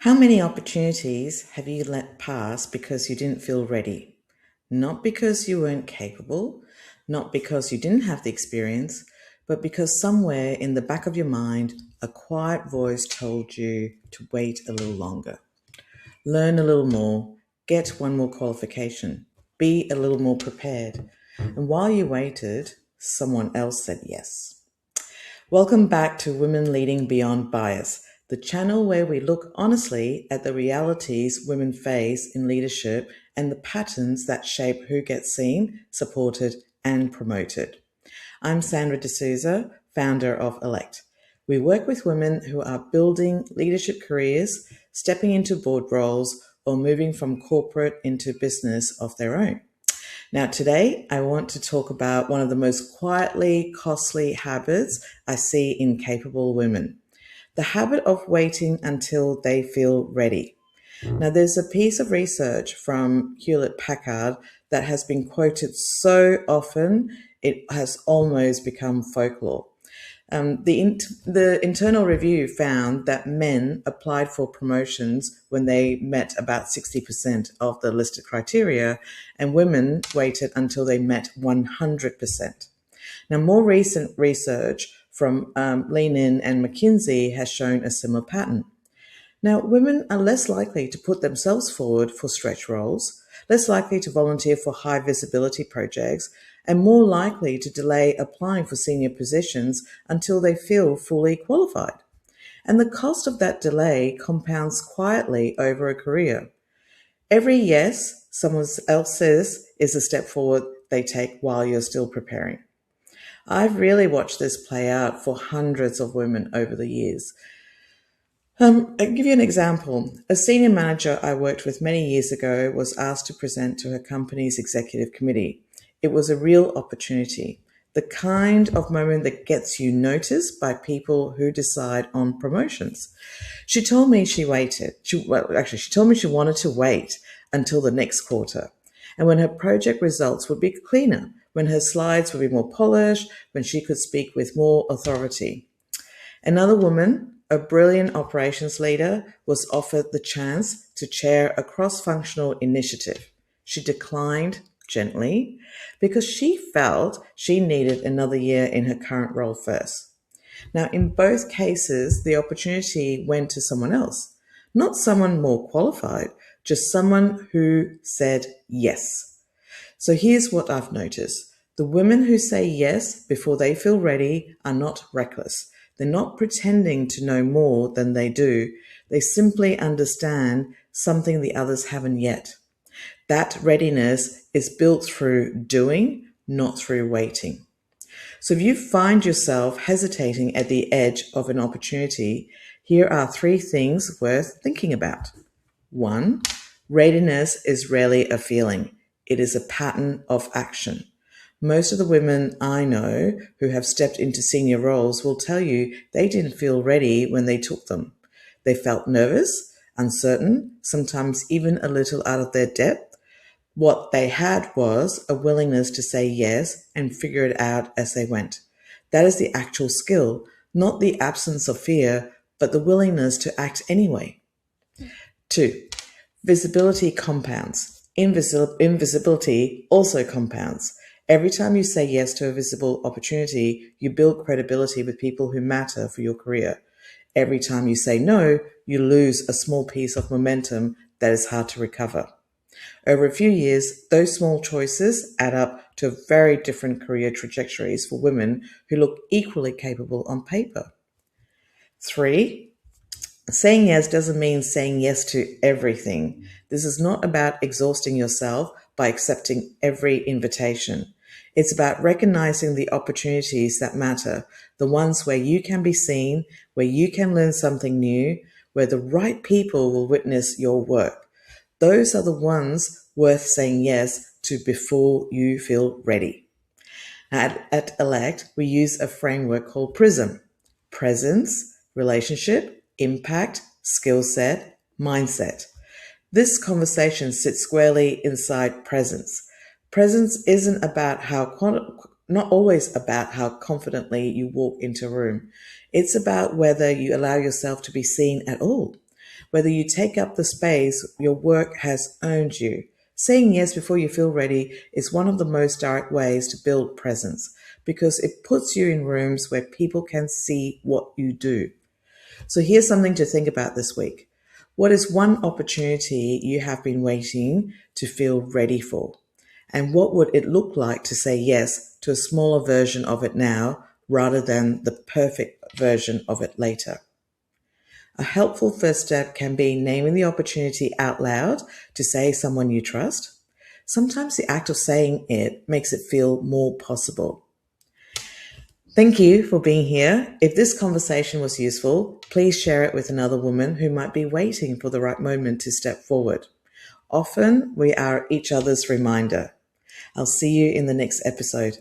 How many opportunities have you let pass because you didn't feel ready? Not because you weren't capable, not because you didn't have the experience, but because somewhere in the back of your mind, a quiet voice told you to wait a little longer, learn a little more, get one more qualification, be a little more prepared. And while you waited, someone else said yes. Welcome back to Women Leading Beyond Bias, the channel where we look honestly at the realities women face in leadership and the patterns that shape who gets seen, supported, and promoted. I'm Sandra D'Souza, founder of Elect. We work with women who are building leadership careers, stepping into board roles, or moving from corporate into business of their own. Now, today I want to talk about one of the most quietly costly habits I see in capable women, the habit of waiting until they feel ready. Now, there's a piece of research from Hewlett Packard that has been quoted so often it has almost become folklore. The internal review found that men applied for promotions when they met about 60% of the listed criteria, and women waited until they met 100%. Now, more recent research from Lean In and McKinsey has shown a similar pattern. Now, women are less likely to put themselves forward for stretch roles, less likely to volunteer for high visibility projects, and more likely to delay applying for senior positions until they feel fully qualified. And the cost of that delay compounds quietly over a career. Every yes someone else says is a step forward they take while you're still preparing. I've really watched this play out for hundreds of women over the years. I'll give you an example. A senior manager I worked with many years ago was asked to present to her company's executive committee. It was a real opportunity, the kind of moment that gets you noticed by people who decide on promotions. She told me she waited. She told me she wanted to wait until the next quarter, and when her project results would be cleaner, when her slides would be more polished, when she could speak with more authority. Another woman, a brilliant operations leader, was offered the chance to chair a cross-functional initiative. She declined gently because she felt she needed another year in her current role first. Now, in both cases, the opportunity went to someone else, not someone more qualified, just someone who said yes. So here's what I've noticed. The women who say yes before they feel ready are not reckless. They're not pretending to know more than they do. They simply understand something the others haven't yet. That readiness is built through doing, not through waiting. So if you find yourself hesitating at the edge of an opportunity, here are 3 things worth thinking about. 1, readiness is rarely a feeling. It is a pattern of action. Most of the women I know who have stepped into senior roles will tell you they didn't feel ready when they took them. They felt nervous, uncertain, sometimes even a little out of their depth. What they had was a willingness to say yes and figure it out as they went. That is the actual skill, not the absence of fear, but the willingness to act anyway. 2, visibility compounds. Invisibility also compounds. Every time you say yes to a visible opportunity, you build credibility with people who matter for your career. Every time you say no, you lose a small piece of momentum that is hard to recover. Over a few years, those small choices add up to very different career trajectories for women who look equally capable on paper. 3, saying yes doesn't mean saying yes to everything. This is not about exhausting yourself by accepting every invitation. It's about recognizing the opportunities that matter, the ones where you can be seen, where you can learn something new, where the right people will witness your work. Those are the ones worth saying yes to before you feel ready. At Elect, we use a framework called PRISM: presence, relationship, impact, skill set, mindset. This conversation sits squarely inside presence. Presence isn't not always about how confidently you walk into a room. It's about whether you allow yourself to be seen at all, Whether you take up the space your work has earned you. Saying yes before you feel ready is one of the most direct ways to build presence because it puts you in rooms where people can see what you do. So here's something to think about this week. What is one opportunity you have been waiting to feel ready for? And what would it look like to say yes to a smaller version of it now rather than the perfect version of it later? A helpful first step can be naming the opportunity out loud to say someone you trust. Sometimes the act of saying it makes it feel more possible. Thank you for being here. If this conversation was useful, please share it with another woman who might be waiting for the right moment to step forward. Often we are each other's reminder. I'll see you in the next episode.